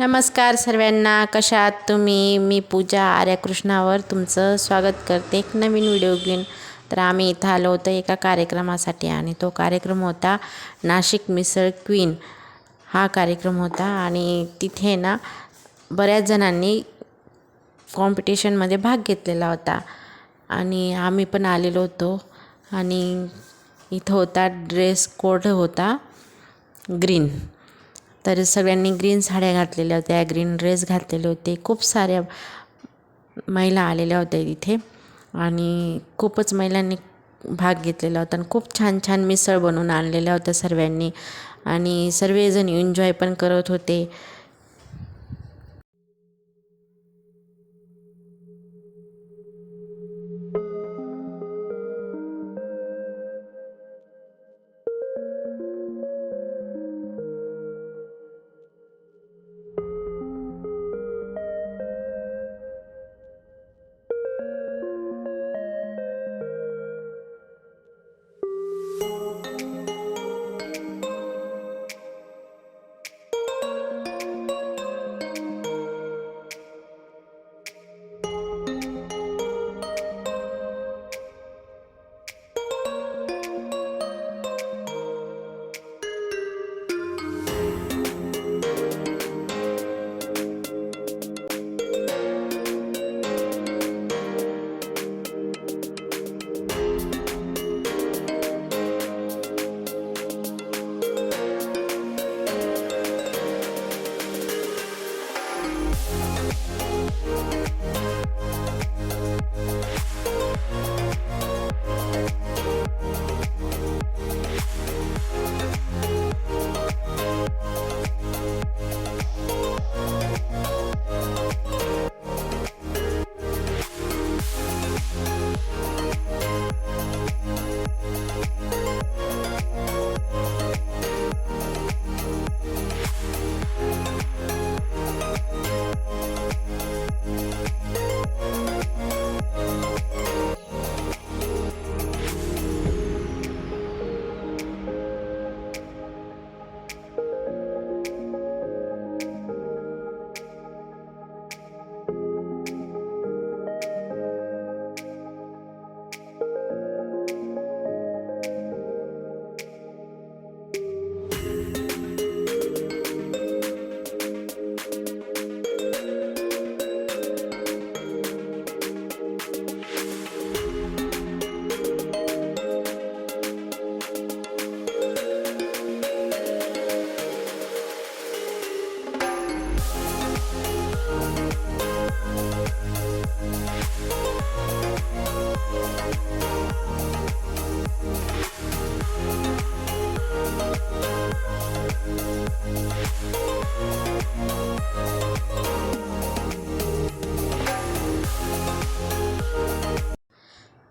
नमस्कार सर्वांना, कशा आहात तुम्ही? मी पूजा आर्यकृष्णावर तुमचं स्वागत करते एक नवीन व्हिडिओ घेऊन. तर आम्ही इथं आलो होतो एका कार्यक्रमासाठी आणि तो कार्यक्रम होता नाशिक मिसळ क्वीन हा कार्यक्रम होता. आणि तिथे ना बऱ्याच जणांनी कॉम्पिटिशनमध्ये भाग घेतलेला होता आणि आम्ही पण आलेलो होतो. आणि इथं होता ड्रेस कोड होता ग्रीन. तर सगळ्यांनी ग्रीन साड्या घातलेल्या होत्या, ग्रीन ड्रेस घातलेले होते. खूप साऱ्या महिला आलेल्या होत्या तिथे आणि खूपच महिलांनी भाग घेतलेला होता आणि खूप छान छान मिसळ बनवून आणलेल्या होत्या सर्वांनी आणि सर्वजण एन्जॉय पण करत होते.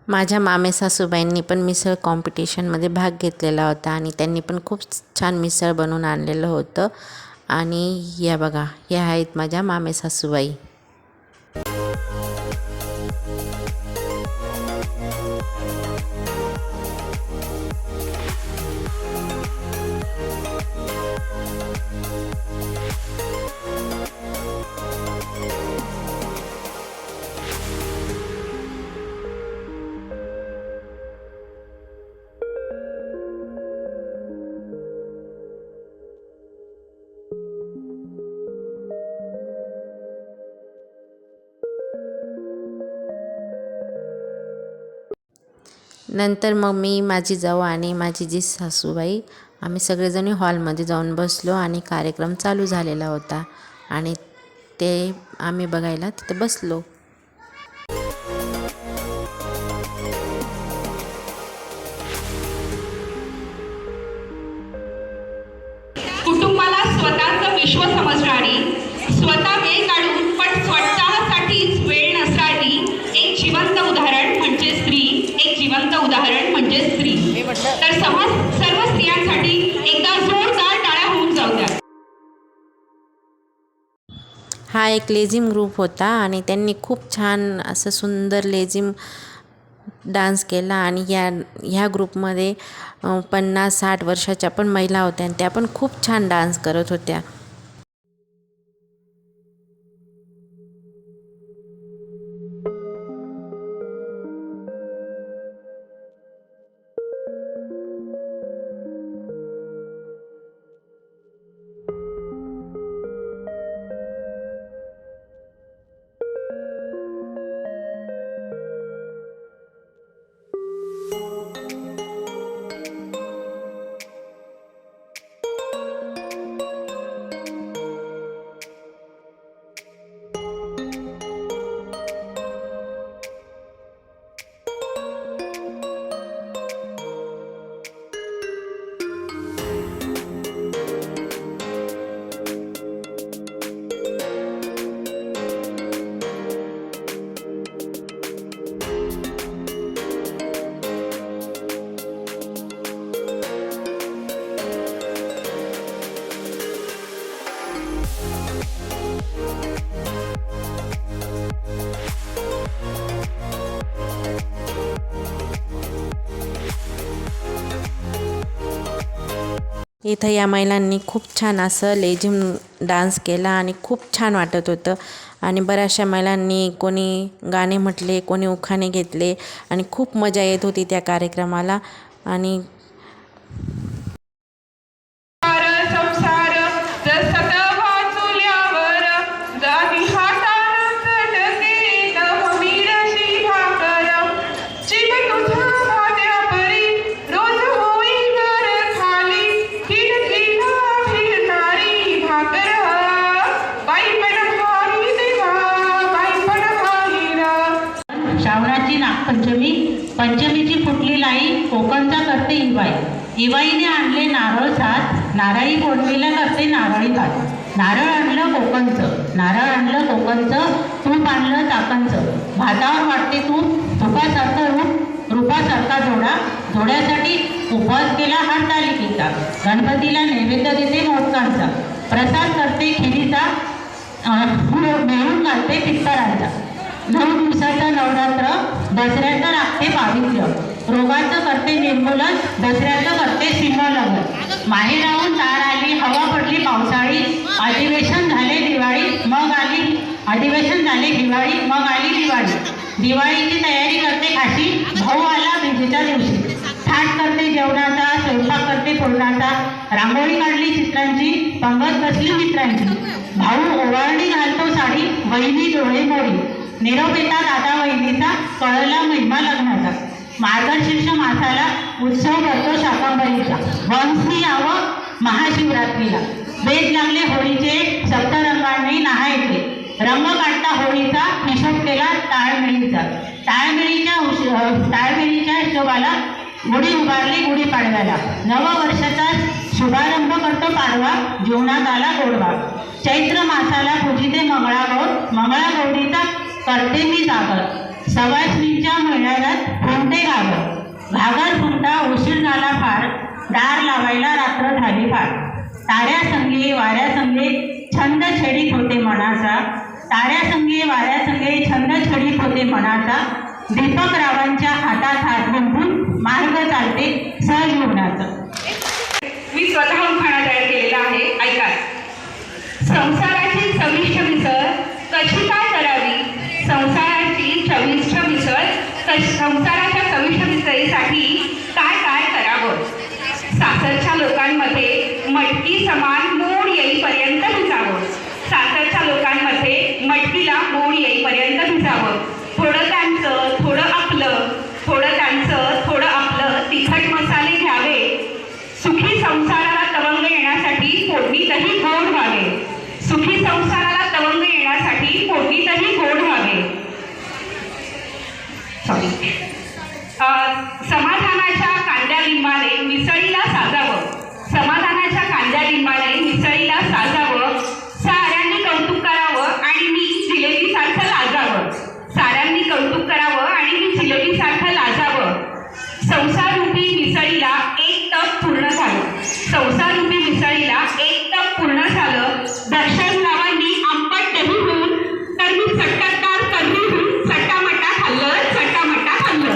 माझ्या मामे सासूबाईंनी पण मिसळ कॉम्पिटिशनमध्ये भाग घेतलेला होता आणि त्यांनी पण खूप छान मिसळ बनवून आणलेलं होतं. आणि या बघा, ह्या आहेत माझ्या मामे सासूबाई. नंतर मग मी, माझी जाऊ आणि माझी जी सासूबाई आम्ही सगळेजणी हॉलमध्ये जाऊन बसलो आणि कार्यक्रम चालू झालेला होता आणि ते आम्ही बघायला तिथे बसलो. कुटुंबाला स्वतःचं विश्व समजणारी, स्वतः वेळ काढून पण स्वतःसाठीच वेळ नसणारी एक जिवंत उदाहरण म्हणजे स्त्री. एक जिवंत उदाहरण म्हणजे स्त्री. तर सर्व स्त्रियांसाठी एकदा जोरदार टाळ्या होऊन जाऊ द्या. हा एक लेझिम ग्रुप होता आणि त्यांनी खूप छान असं सुंदर लेझिम डान्स केला आणि ह्या ग्रुपमध्ये 50-60 वर्षाच्या पण महिला होत्या आणि त्या पण खूप छान डान्स करत होत्या. इथं या महिलांनी खूप छान असं लेझिम डान्स केला आणि खूप छान वाटत होतं. आणि बऱ्याचशा महिलांनी कोणी गाणे म्हटले, कोणी उखाणे घेतले आणि खूप मजा येत होती त्या कार्यक्रमाला. आणि संसार जसत वाचुल्यावर जागी हातानं चटके दहमिरशी भाकर चिल तुझ्या भाद्यापरी रोज होई घर खाली खिडकीला फिरणारी भाकर बाईपण भारी देवा बाईपण भारी श्रावणाची नागपंचमी, पंचमीची फुटली लाई, कोकणचा करते इवाई. इवाईने आणले नारळ सात, नारळी पौर्णिमेला करते नारळी भात. नारळ आणलं कोकणचं, तूप आणलं चाकणचं. भातावर वाटते तूप, तुपासारखं रूप, रूपासारखा जोडा. जोड्यासाठी उपवास केला हरतालिकेचा. गणपतीला नैवेद्य देते मोदकांचा. प्रसाद करते खिरीचा, मिळून घालते पित्तरांचा. 9 दिवसाचं नवरात्र, दसऱ्याचं राखते पावित्र्य. रोगाचं करते निर्मूलन, दसऱ्याचं करते सीमोल्लंघन. माहेर राहून तार आली, हवा पडली पावसाळी. अधिवेशन झाले दिवाळी, मग आली दिवाळी. दिवाळीची तयारी करते खाशी, भाऊ आला बीजेच्या दिवशी. थाट करते जेवणाचा, स्वयंपाक करते पूर्णाचा. रांगोळी काढली चित्रांची, पंगत बसली मित्रांची. भाऊ ओवाळणी घालतो साडी, वहिनी डोळे मोडी. निरोप येता दादा वहिनीचा, कळला महिमा लग्नाचा. मार्गशीर्ष मासाला उत्सव करतो शाकंभरीचा. वंशी यावं महाशिवरात्रीला. वेद लागले होळीचे, सप्तरंगांनी नहायचे. रंग काढता होळीचा, हिशोब केला ताळमेळीचा. ताळमेळीच्या हिशोबाला गुढी उभारली गुढीपाडव्याला. नववर्षाचा शुभारंभ करतो पाडवा, जीवनात आला गोडवा. चैत्र मासाला पूजिते मंगळागौर, मंगळागौरीचा करते मी जागर. सवासणीच्या मेळ्यात फुंकते घागर फुंकता उशीर झाला फार, दार लावायला रात्र झाली फार. ताऱ्यासंगे वाऱ्यासंगे छंद छेडीत होते मनाचा. ताऱ्यासंगे वाऱ्यासंगे छंद छेडीत होते मनाचा. दीपक रावांच्या हातात हात गुंफून मार्ग चालते सहजीवनाचा. मी स्वतःहून खाना तयार केलेला आहे, ऐका. संसाराची चविष्ट मिसळ कशी काय करावी? संसाराची चविष्ट मिसळ संसाराच्या चविष्ट मिसळीसाठी काय काय करावं? सासरच्या लोकांमध्ये मटकी समान मोड येईपर्यंत भिजावं. सासरच्या लोकांमध्ये मटकीला मोड येईपर्यंत भिजावं. थोडं त्यांचं थोडं आपलं, थोडं त्यांचं थोडं आपलं तिखट मसाले घ्यावे. सुखी संसाराला तवंग येण्यासाठी फोडणीतही गोड व्हावे. सुखी संसाराला तवंग येण्यासाठी फोडणीतही गोड व्हावे. समाधानाच्या कांद्या लिंबाने मिसळीला साजावं. समाधानाच्या कांद्या लिंबाने मिसळीला साजावं. साऱ्यांनी कौतुक करावं आणि मी जिलेबीसारखं लाजावं. साऱ्यांनी कौतुक करावं आणि मी जिलेबीसारखं लाजावं. संसाररूपी मिसळीला एक तप पूर्ण झालं. संसाररूपी मिसळीला एक तप पूर्ण झालं. दर्शन रावांनी आंबट दही होऊन तर मी चटकदार कढी होऊन चटामटा खाल्लं, चटामटा खाल्लं.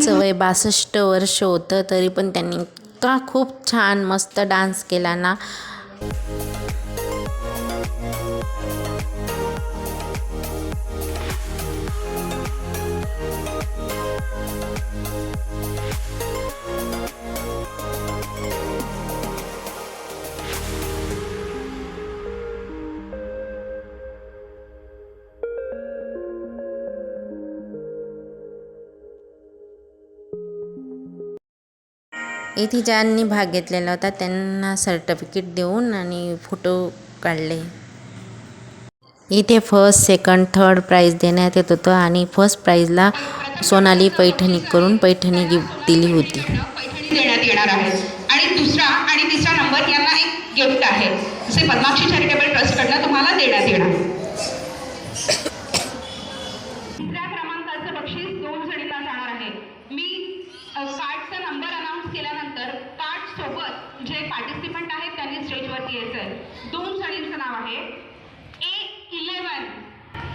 त्यांचं वय 62 वर्ष होतं, तरी पण त्यांनी इतका खूप छान मस्त डान्स केला ना. इथे ज्यांनी भाग घेतलेला होता त्यांना सर्टिफिकेट देऊन आणि फोटो काढले. इथे फर्स्ट, सेकंड, थर्ड प्राईज देण्यात येत होतं आणि फर्स्ट प्राईजला सोनाली पैठणी करून पैठणी गिफ्ट दिली होती. पैठणी देण्यात येणार आहे. आणि दुसरा आणि तिसरा नंबर यांना एक गिफ्ट आहे, जसे पद्माक्षी चॅरिटेबल ट्रस्टकडनं तुम्हाला देण्यात येणार. तिसऱ्या क्रमांकाचं बक्षीस 2 जणींना जाणार आहे. मी कार्डचा नंबर अनाऊन्स केल्यानंतर कार्ड सोबत जे पार्टिसिपंट आहेत त्यांनी स्टेजवरती यायचं आहे. 2 जणींचं नाव आहे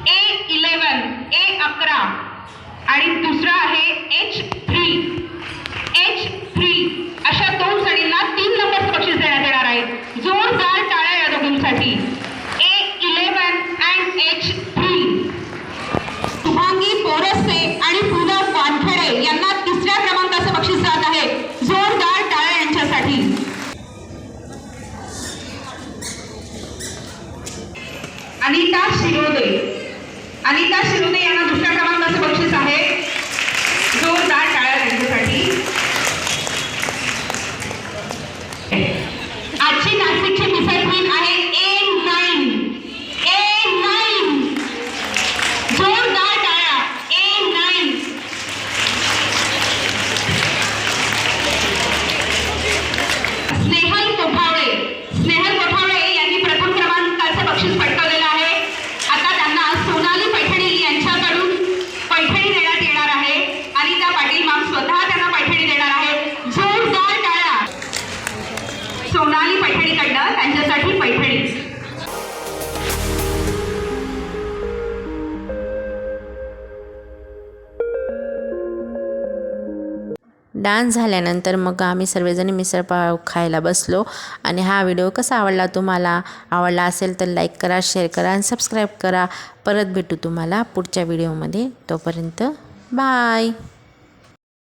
A11 आणि दुसरा आहे H3. अशा 2 जणींना 3 नंबरचं बक्षीस देण्यात येणार आहे. जोरदार टाळ्या या दोघींसाठी. A11 and H3. Shubhangi Borse आणि पूनम वानखेडे यांना तिसऱ्या क्रमांकाचं बक्षीस जात आहे. जोरदार टाळ्या यांच्यासाठी. अनिता शिरोदे यांना दुसऱ्या क्रमांकाचं बक्षीस आहे. जोरदार टाळ्या त्यांच्यासाठी. आजची नाशिकची मिसळ क्वीन आहे A9. जोरदार टाळ्या. A9. स्नेहल कोठावळे यांनी प्रथम क्रमांकाचं बक्षीस पटकावलेलं आहे. आता त्यांना सोनाली पैठणी यांच्याकडून पैठणी देण्यात येणार आहे आणि त्या पाटील मॅम स्वतः त्यांना पैठणी देणार आहे. जोरदार टाळ्या. सोनाली पैठणीकडनं त्यांच्यासाठी पैठणी. डान्स झाल्यानंतर मग आम्ही सर्वजणी मिसळपाव खायला बसलो. आणि हा व्हिडिओ कसा आवडला तुम्हाला? आवडला असेल तर लाईक करा, शेअर करा आणि सबस्क्राईब करा. परत भेटू तुम्हाला पुढच्या व्हिडिओमध्ये. तोपर्यंत बाय.